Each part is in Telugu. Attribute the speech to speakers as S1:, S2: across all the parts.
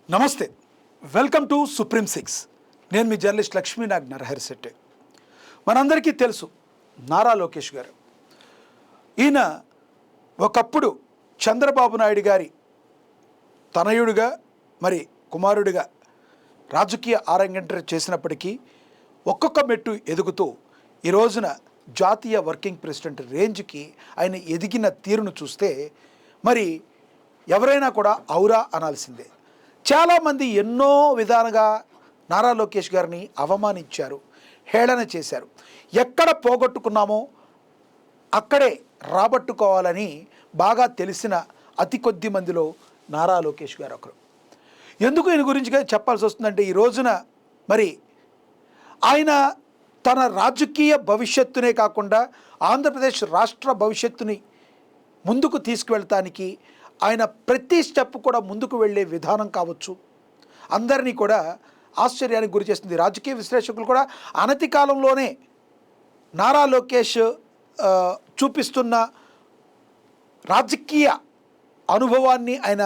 S1: నమస్తే, వెల్కమ్ టు సుప్రీం సిక్స్. నేను మీ జర్నలిస్ట్ లక్ష్మీనాగ్ నరహరిశెట్టి. మనందరికీ తెలుసు నారా లోకేష్ గారు. ఈయన ఒకప్పుడు చంద్రబాబు నాయుడు గారి తనయుడిగా మరి కుమారుడిగా రాజకీయ ఆరంగేట్రం చేసినప్పటికీ ఒక్కొక్క మెట్టు ఎదుగుతూ ఈ రోజున జాతీయ వర్కింగ్ ప్రెసిడెంట్ రేంజ్కి ఆయన ఎదిగిన తీరును చూస్తే మరి ఎవరైనా కూడా ఔరా అనాల్సిందే. చాలామంది ఎన్నో విధాలుగా నారా లోకేష్ గారిని అవమానించారు, హేళన చేశారు. ఎక్కడ పోగొట్టుకున్నామో అక్కడే రాబట్టుకోవాలని బాగా తెలిసిన అతి కొద్ది మందిలో నారా లోకేష్ గారు ఒకరు. ఎందుకు ఈయన గురించి చెప్పాల్సి వస్తుందంటే, ఈ రోజున మరి ఆయన తన రాజకీయ భవిష్యత్తునే కాకుండా ఆంధ్రప్రదేశ్ రాష్ట్ర భవిష్యత్తుని ముందుకు తీసుకువెళ్ళటానికి ఆయన ప్రతి స్టెప్ కూడా ముందుకు వెళ్ళే విధానం కావచ్చు అందరినీ కూడా ఆశ్చర్యానికి గురి చేస్తుంది. రాజకీయ విశ్లేషకులు కూడా అనతి కాలంలోనే నారా లోకేష్ చూపిస్తున్న రాజకీయ అనుభవాన్ని ఆయన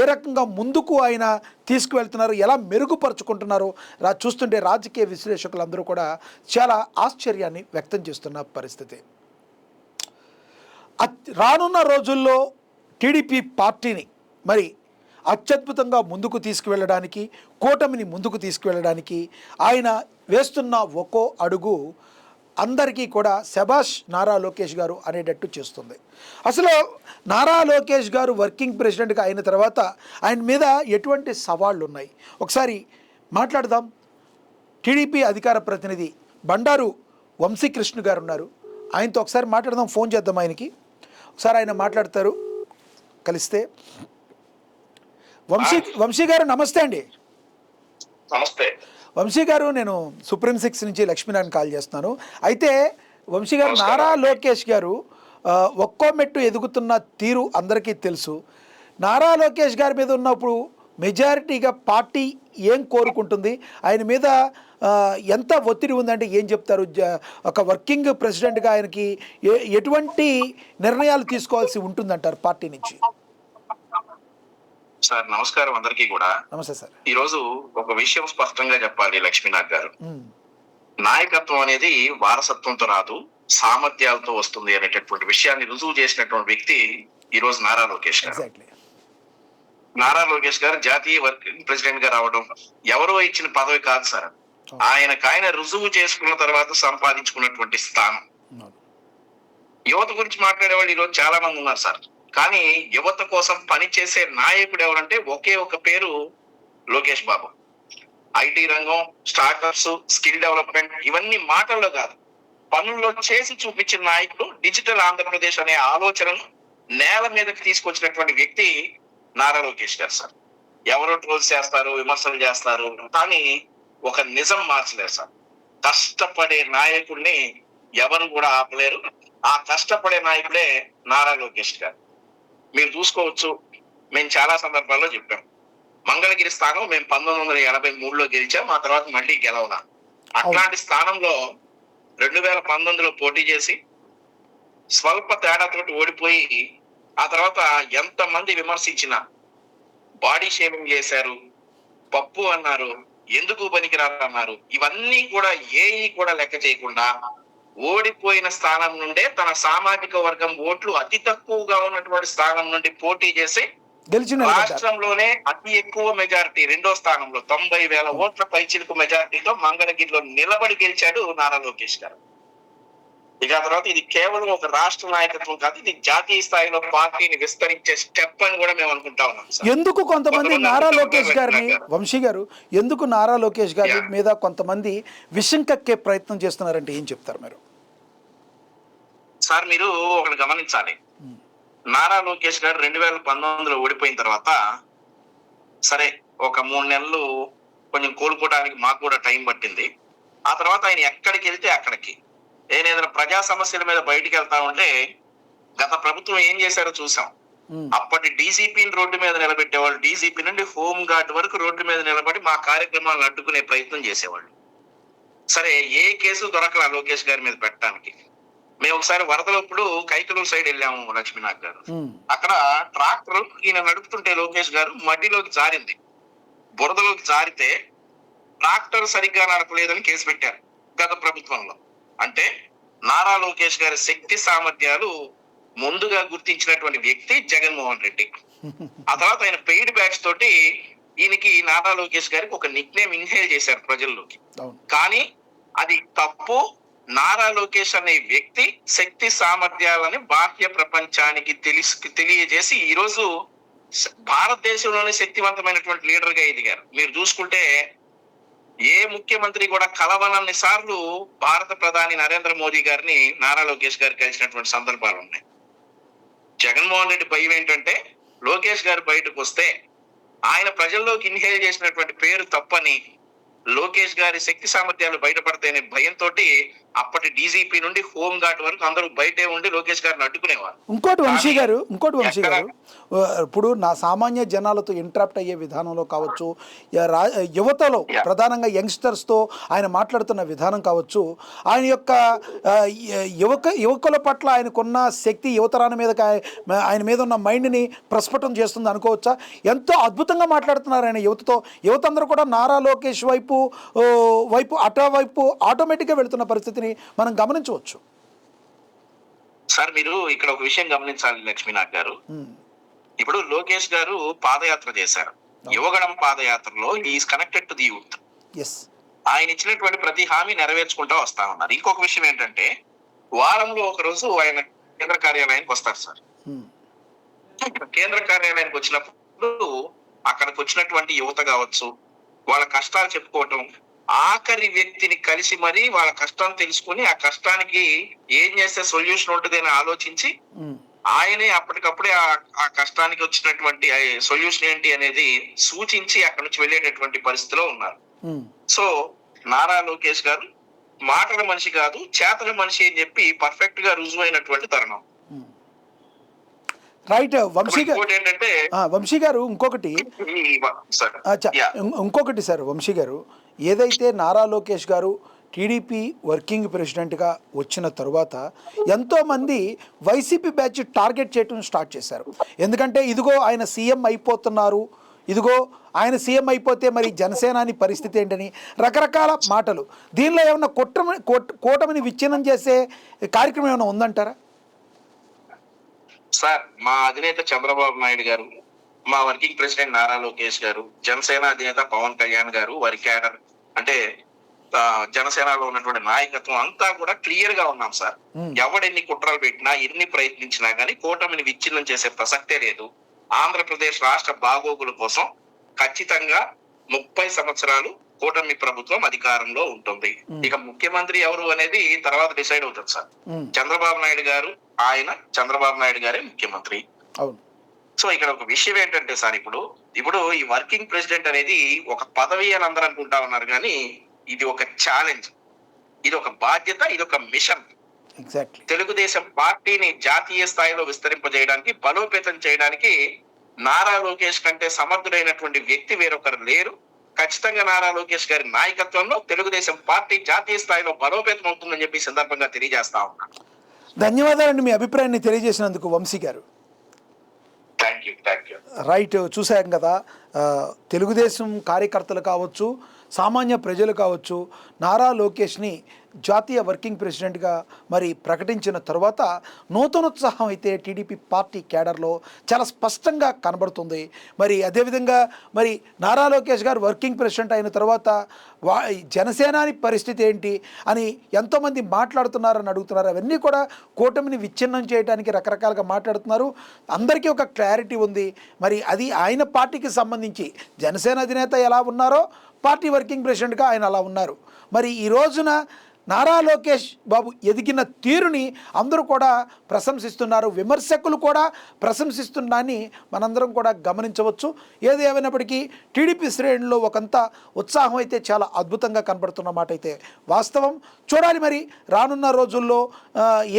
S1: ఏ రకంగా ముందుకు ఆయన తీసుకువెళ్తున్నారు, ఎలా మెరుగుపరుచుకుంటున్నారో చూస్తుంటే రాజకీయ విశ్లేషకులందరూ కూడా చాలా ఆశ్చర్యాన్ని వ్యక్తం చేస్తున్న పరిస్థితి. రానున్న రోజుల్లో టీడీపీ పార్టీని మరి అత్యద్భుతంగా ముందుకు తీసుకువెళ్ళడానికి, కూటమిని ముందుకు తీసుకువెళ్ళడానికి ఆయన వేస్తున్న ఒక్కో అడుగు అందరికీ కూడా శభాష్ నారా లోకేష్ గారు అనేటట్టు చేస్తుంది. అసలు నారా లోకేష్ గారు వర్కింగ్ ప్రెసిడెంట్గా అయిన తర్వాత ఆయన మీద ఎటువంటి సవాళ్ళు ఉన్నాయి ఒకసారి మాట్లాడదాం. టీడీపీ అధికార ప్రతినిధి బండారు వంశీకృష్ణ గారు ఉన్నారు, ఆయనతో ఒకసారి మాట్లాడదాం. ఫోన్ చేద్దాం ఆయనకి, ఒకసారి ఆయన మాట్లాడతారు కలిస్తే. వంశీ గారు నమస్తే అండి.
S2: నమస్తే
S1: వంశీ గారు, నేను సుప్రీం సిక్స్ నుంచి లక్ష్మీనారాయణ కాల్ చేస్తున్నాను. అయితే వంశీ గారు, నారా లోకేష్ గారు ఒక్కో మెట్టు ఎదుగుతున్న తీరు అందరికీ తెలుసు. నారా లోకేష్ గారి మీద ఉన్నప్పుడు మెజారిటీగా పార్టీ ఏం కోరుకుంటుంది, ఆయన మీద ఎంత ఒత్తిడి ఉందంటే ఏం చెప్తారు? ఒక వర్కింగ్ ప్రెసిడెంట్గా ఆయనకి ఎటువంటి నిర్ణయాలు తీసుకోవాల్సి ఉంటుందంటారు పార్టీ నుంచి?
S2: సార్ నమస్కారం అందరికీ కూడా.
S1: నమస్తే సార్.
S2: ఈ రోజు ఒక విషయం స్పష్టంగా చెప్పాలి లక్ష్మీనాథ్ గారు. నాయకత్వం అనేది వారసత్వంతో రాదు, సామర్థ్యాలతో వస్తుంది అనేటటువంటి విషయాన్ని రుజువు చేసినటువంటి వ్యక్తి ఈ రోజు నారా లోకేష్ గారు. నారా లోకేష్ గారు జాతీయ వర్కింగ్ ప్రెసిడెంట్ గా రావడం ఎవరో ఇచ్చిన పదవి కాదు సార్, ఆయన రుజువు చేసుకున్న తర్వాత సంపాదించుకున్నటువంటి స్థానం. యువత గురించి మాట్లాడే వాళ్ళు ఈరోజు చాలా మంది ఉన్నారు సార్, కానీ యువత కోసం పనిచేసే నాయకుడు ఎవరంటే ఒకే ఒక పేరు లోకేష్ బాబు. ఐటీ రంగం, స్టార్ట్అప్స్, స్కిల్ డెవలప్మెంట్ ఇవన్నీ మాటల్లో కాదు, పనుల్లో చేసి చూపించిన నాయకుడు. డిజిటల్ ఆంధ్రప్రదేశ్ అనే ఆలోచనను నేల మీదకి తీసుకొచ్చినటువంటి వ్యక్తి నారా లోకేష్ గారు సార్. ఎవరో ట్రోల్స్ చేస్తారు, విమర్శలు చేస్తారు, కానీ ఒక నిజం మార్చలేరు సార్. కష్టపడే నాయకుడిని ఎవరు కూడా ఆపలేరు. ఆ కష్టపడే నాయకుడే నారా లోకేష్ గారు. మీరు చూసుకోవచ్చు, మేము చాలా సందర్భాల్లో చెప్పాం, మంగళగిరి స్థానం మేము 1983లో గెలిచాం, ఆ తర్వాత మళ్ళీ గెలవనా. అట్లాంటి స్థానంలో 2019లో పోటీ చేసి స్వల్ప తేడాతోటి ఓడిపోయి, ఆ తర్వాత ఎంతమంది విమర్శించినా, బాడీ షేమింగ్ చేశారు, పప్పు అన్నారు, ఎందుకు పనికిరారు అన్నారు, ఇవన్నీ కూడా ఏవి కూడా లెక్క చేయకుండా ఓడిపోయిన స్థానం నుండే తన సామాజిక వర్గం ఓట్లు అతి తక్కువగా ఉన్నటువంటి స్థానం నుండి పోటీ చేసి రాష్ట్రంలోనే అతి ఎక్కువ మెజారిటీ, రెండో స్థానంలో 90,000 ఓట్ల పైచిలుకు మెజారిటీతో మంగళగిరిలో నిలబడి గెలిచాడు నారా లోకేష్ గారు. ఇక తర్వాత ఇది కేవలం ఒక రాష్ట్ర నాయకత్వం కాదు, ఇది జాతీయ స్థాయిలో పార్టీని విస్తరించే స్టెప్ అని కూడా మేము అనుకుంటా ఉన్నాం.
S1: ఎందుకు కొంతమంది నారా లోకేష్ గారిని, వంశీ గారు, ఎందుకు నారా లోకేష్ గారి మీద కొంతమంది విషం కక్కే ప్రయత్నం చేస్తున్నారంటే ఏం చెప్తారు మీరు?
S2: సార్ మీరు ఒకటి గమనించాలి, నారా లోకేష్ గారు 2019లో ఓడిపోయిన తర్వాత సరే ఒక 3 నెలలు కొంచెం కోలుకోవడానికి మాకు కూడా టైం పట్టింది. ఆ తర్వాత ఆయన ఎక్కడికి వెళ్తే అక్కడికి ఏదైనా ప్రజా సమస్యల మీద బయటికి వెళ్తా ఉంటే గత ప్రభుత్వం ఏం చేశారో చూసాం. అప్పటి డీజీపీని రోడ్డు మీద నిలబెట్టేవాళ్ళు, డీజీపీ నుండి హోమ్ గార్డ్ వరకు రోడ్డు మీద నిలబడి మా కార్యక్రమాలను అడ్డుకునే ప్రయత్నం చేసేవాళ్ళు. సరే ఏ కేసు దొరకలా లోకేష్ గారి మీద పెట్టడానికి. మేము ఒకసారి వరదలప్పుడు కైకలూరు సైడ్ వెళ్ళాము లక్ష్మీనాథ్ గారు. అక్కడ ట్రాక్టర్ ఈయన నడుపుతుంటే లోకేష్ గారు మట్టిలోకి జారింది. బురదలోకి జారితే ట్రాక్టర్ సరిగ్గా నడపలేదని కేసు పెట్టారు గత ప్రభుత్వంలో. అంటే నారా లోకేష్ గారి శక్తి సామర్థ్యాలు ముందుగా గుర్తించినటువంటి వ్యక్తి జగన్మోహన్ రెడ్డి. ఆ తర్వాత ఆయన పెయిడ్ బ్యాచ్ తోటి ఈయనకి నారా లోకేష్ గారికి ఒక నిక్ నేమ్ ఇన్హేల్ చేశారు ప్రజల్లోకి. కానీ అది తప్పు. నారా లోకేష్ అనే వ్యక్తి శక్తి సామర్థ్యాలని బాహ్య ప్రపంచానికి తెలియజేసి ఈ రోజు భారతదేశంలోనే శక్తివంతమైనటువంటి లీడర్ గా ఎదిగారు. మీరు చూసుకుంటే ఏ ముఖ్యమంత్రి కూడా కలవనన్ని సార్లు భారత ప్రధాని నరేంద్ర మోదీ గారిని నారా లోకేష్ గారు కలిసినటువంటి సందర్భాలు ఉన్నాయి. జగన్మోహన్ రెడ్డి భయం ఏంటంటే లోకేష్ గారు బయటకు వస్తే ఆయన ప్రజల్లోకి ఇన్హేల్ చేసినటువంటి పేరు తప్పని, లోకేష్ గారి శక్తి సామర్థ్యాలు బయటపడతాయనే భయంతో అప్పటి డీజీపీ నుండి హోమ్ గార్డ్ వరకు అందరూ బయటే ఉండి లోకేష్ గారిని అడ్డుకునేవారు.
S1: ఇంకోటి వంశీ గారు ఇప్పుడు నా సామాన్య జనాలతో ఇంటరాక్ట్ అయ్యే విధానంలో కావచ్చు, యువతలో ప్రధానంగా యంగ్స్టర్స్తో ఆయన మాట్లాడుతున్న విధానం కావచ్చు, ఆయన యొక్క యువకుల పట్ల ఆయనకున్న శక్తి యువతరాని మీద ఆయన మీద ఉన్న మైండ్ని ప్రస్ఫుటం చేస్తుంది అనుకోవచ్చా? ఎంతో అద్భుతంగా మాట్లాడుతున్నారు ఆయన యువతతో. యువత అందరూ కూడా నారా లోకేష్ వైపు ఆటోమేటిక్గా వెళుతున్న పరిస్థితిని మనం గమనించవచ్చు.
S2: సార్ మీరు ఇక్కడ ఒక విషయం గమనించాలి లక్ష్మీనాథ్ గారు. ఇప్పుడు లోకేష్ గారు పాదయాత్ర చేశారు. యువగణం పాదయాత్రలో is connected to the youth. ఆయన ఇచ్చినటువంటి ప్రతి హామీ నెరవేర్చుకుంటూ వస్తా ఉన్నారు. ఇంకొక విషయం ఏంటంటే వారంలో ఒక రోజు ఆయన కేంద్ర కార్యాలయానికి వస్తారు సార్. కేంద్ర కార్యాలయానికి వచ్చినప్పుడు అక్కడికి వచ్చినటువంటి యువత కావచ్చు, వాళ్ళ కష్టాలు చెప్పుకోవటం, ఆఖరి వ్యక్తిని కలిసి మరి వాళ్ళ కష్టాన్ని తెలుసుకుని ఆ కష్టానికి ఏం చేస్తే సొల్యూషన్ ఉంటుంది అని ఆలోచించి ఆయనే అప్పటికప్పుడే ఆ కష్టానికి వచ్చినటువంటి సొల్యూషన్ ఏంటి అనేది సూచించి అక్కడి నుంచి వెళ్ళేటటువంటి పరిస్థితిలో ఉన్నారు. సో నారా లోకేష్ గారు మాటల మనిషి కాదు, చేతల మనిషి అని చెప్పి పర్ఫెక్ట్ గా రుజువు అయినటువంటి తరుణం.
S1: రైట్ వంశీ గారు ఇంకొకటి సార్ వంశీ గారు, ఏదైతే నారా లోకేష్ గారు టీడీపీ వర్కింగ్ ప్రెసిడెంట్గా వచ్చిన తరువాత ఎంతోమంది వైసీపీ బ్యాచ్ టార్గెట్ చేయడం స్టార్ట్ చేశారు. ఎందుకంటే ఇదిగో ఆయన సీఎం అయిపోతున్నారు, ఇదిగో ఆయన సీఎం అయిపోతే మరి జనసేనాని పరిస్థితి ఏంటని రకరకాల మాటలు. దీనిలో ఏమన్నా కూటమిని విచ్ఛిన్నం చేసే కార్యక్రమం ఏమైనా ఉందంటారా?
S2: సార్ మా అధినేత చంద్రబాబు నాయుడు గారు, మా వర్కింగ్ ప్రెసిడెంట్ నారా లోకేష్ గారు, జనసేన అధినేత పవన్ కళ్యాణ్ గారు, వారి క్యాడర్ అంటే జనసేనలో ఉన్నటువంటి నాయకత్వం అంతా కూడా క్లియర్ గా ఉన్నాం సార్. ఎవడెన్ని కుట్రలు పెట్టినా ఎన్ని ప్రయత్నించినా గానీ కూటమిని విచ్ఛిన్నం చేసే ప్రసక్తే లేదు. ఆంధ్రప్రదేశ్ రాష్ట్ర బాగోగుల కోసం ఖచ్చితంగా 30 సంవత్సరాలు కూటమి ప్రభుత్వం అధికారంలో ఉంటుంది. ఇక ముఖ్యమంత్రి ఎవరు అనేది తర్వాత డిసైడ్ అవుతుంది సార్. చంద్రబాబు నాయుడు గారు, చంద్రబాబు నాయుడు గారే ముఖ్యమంత్రి. సో ఇక్కడ ఒక విషయం ఏంటంటే సార్, ఇప్పుడు ఈ వర్కింగ్ ప్రెసిడెంట్ అనేది ఒక పదవి అని అందరూ అనుకుంటా ఉన్నారు, కానీ ఇది ఒక ఛాలెంజ్, ఇది ఒక బాధ్యత, ఇది ఒక మిషన్. తెలుగుదేశం పార్టీని జాతీయ స్థాయిలో విస్తరింపజేయడానికి, బలోపేతం చేయడానికి నారా లోకేష్ కంటే సమర్థుడైనటువంటి వ్యక్తి వేరొకరు లేరు. ఖచ్చితంగా నారా లోకేష్ గారి నాయకత్వంలో తెలుగుదేశం పార్టీ జాతీయ స్థాయిలో బలోపేతం అవుతుందని చెప్పి సందర్భంగా తెలియజేస్తా ఉన్నాను.
S1: ధన్యవాదాలండి మీ అభిప్రాయాన్ని తెలియజేసినందుకు వంశీ గారు. రైట్, చూసాం కదా, తెలుగుదేశం కార్యకర్తలు కావచ్చు, సామాన్య ప్రజలు కావచ్చు, నారా లోకేష్ని జాతీయ వర్కింగ్ ప్రెసిడెంట్గా మరి ప్రకటించిన తర్వాత నూతనోత్సాహం అయితే టీడీపీ పార్టీ క్యాడర్లో చాలా స్పష్టంగా కనబడుతుంది. మరి అదేవిధంగా మరి నారా లోకేష్ గారు వర్కింగ్ ప్రెసిడెంట్ అయిన తర్వాత జనసేనాని పరిస్థితి ఏంటి అని ఎంతోమంది మాట్లాడుతున్నారని అడుగుతున్నారు. అవన్నీ కూడా కూటమిని విచ్ఛిన్నం చేయడానికి రకరకాలుగా మాట్లాడుతున్నారు. అందరికీ ఒక క్లారిటీ ఉంది. మరి అది ఆయన పార్టీకి సంబంధించి జనసేన అధినేత ఎలా ఉన్నారో పార్టీ వర్కింగ్ ప్రెసిడెంట్గా ఆయన అలా ఉన్నారు. మరి ఈ రోజున నారా లోకేష్ బాబు ఎదిగిన తీరుని అందరూ కూడా ప్రశంసిస్తున్నారు, విమర్శకులు కూడా ప్రశంసిస్తున్నారని మనందరం కూడా గమనించవచ్చు. ఏది ఏమైనప్పటికీ టీడీపీ శ్రేణుల్లో ఒకంత ఉత్సాహం అయితే చాలా అద్భుతంగా కనబడుతున్న మాట అయితే వాస్తవం. చూడాలి మరి రానున్న రోజుల్లో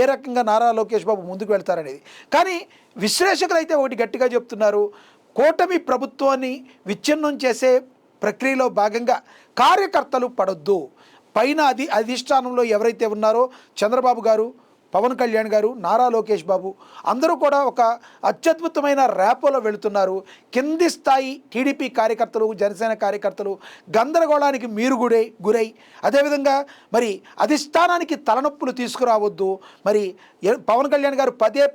S1: ఏ రకంగా నారా లోకేష్ బాబు ముందుకు వెళ్తారనేది. కానీ విశ్లేషకులు అయితే ఒకటి గట్టిగా చెప్తున్నారు, కూటమి ప్రభుత్వాన్ని విచ్ఛిన్నం చేసే ప్రక్రియలో భాగంగా కార్యకర్తలు పడొద్దు. పైన అధిష్టానంలో ఎవరైతే ఉన్నారో చంద్రబాబు గారు, పవన్ కళ్యాణ్ గారు, నారా లోకేష్ బాబు అందరూ కూడా ఒక అత్యద్భుతమైన ర్యాపోలో వెళుతున్నారు. కింది స్థాయి టీడీపీ కార్యకర్తలు, జనసేన కార్యకర్తలు గందరగోళానికి మీరు గురై అదేవిధంగా మరి అధిష్టానానికి తలనొప్పులు తీసుకురావద్దు. మరి పవన్ కళ్యాణ్ గారు పదే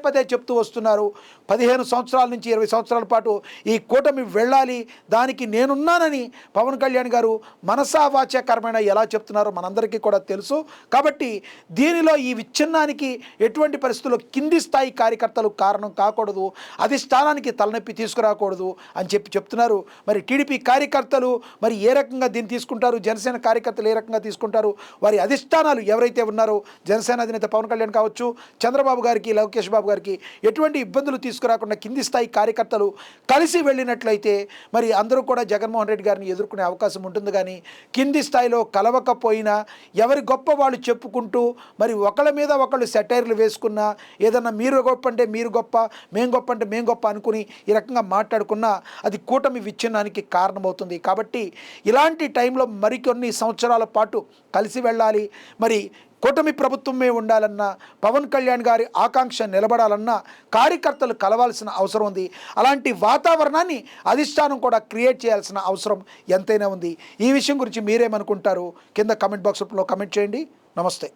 S1: పదే చెప్తూ వస్తున్నారు, 15 సంవత్సరాల నుంచి 20 సంవత్సరాల పాటు ఈ కూటమి వెళ్ళాలి, దానికి నేనున్నానని పవన్ కళ్యాణ్ గారు మనసావాచ్యకరమైన ఎలా చెప్తున్నారో మనందరికీ కూడా తెలుసు. కాబట్టి దీనిలో ఈ విచ్ఛిన్నానికి ఎటువంటి పరిస్థితుల్లో కింది స్థాయి కార్యకర్తలు కారణం కాకూడదు, అధిష్టానానికి తలనొప్పి తీసుకురాకూడదు అని చెప్తున్నారు. మరి టీడీపీ కార్యకర్తలు మరి ఏ రకంగా దీన్ని తీసుకుంటారు, జనసేన కార్యకర్తలు ఏ రకంగా తీసుకుంటారు, వారి అధిష్టానాలు ఎవరైతే ఉన్నారో జనసేన అధినేత పవన్ కళ్యాణ్ కావచ్చు, చంద్రబాబు గారికి, లోకేష్ బాబు గారికి ఎటువంటి ఇబ్బందులు తీసుకురాకుండా కింది స్థాయి కార్యకర్తలు కలిసి వెళ్ళినట్లయితే మరి అందరూ కూడా జగన్మోహన్ రెడ్డి గారిని ఎదుర్కొనే అవకాశం ఉంటుంది. కానీ కింది స్థాయిలో కలవకపోయినా ఎవరి గొప్ప వాళ్ళు చెప్పుకుంటూ మరి ఒకళ్ళ మీద ఒకళ్ళు సెటైర్లు వేసుకున్నా, ఏదన్నా మీరు గొప్ప అంటే మీరు గొప్ప, మేం గొప్ప అంటే మేం గొప్ప అనుకుని ఈ రకంగా మాట్లాడుకున్నా అది కూటమి విచ్ఛిన్నానికి కారణమవుతుంది. కాబట్టి ఇలాంటి టైంలో మరికొన్ని సంవత్సరాల పాటు కలిసి వెళ్ళాలి, మరి కూటమి ప్రభుత్వమే ఉండాలన్నా, పవన్ కళ్యాణ్ గారి ఆకాంక్ష నిలబడాలన్నా కార్యకర్తలు కలవాల్సిన అవసరం ఉంది. అలాంటి వాతావరణాన్ని అధిష్టానం కూడా క్రియేట్ చేయాల్సిన అవసరం ఎంతైనా ఉంది. ఈ విషయం గురించి మీరేమనుకుంటారు కింద కమెంట్ బాక్స్లో కమెంట్ చేయండి. నమస్తే.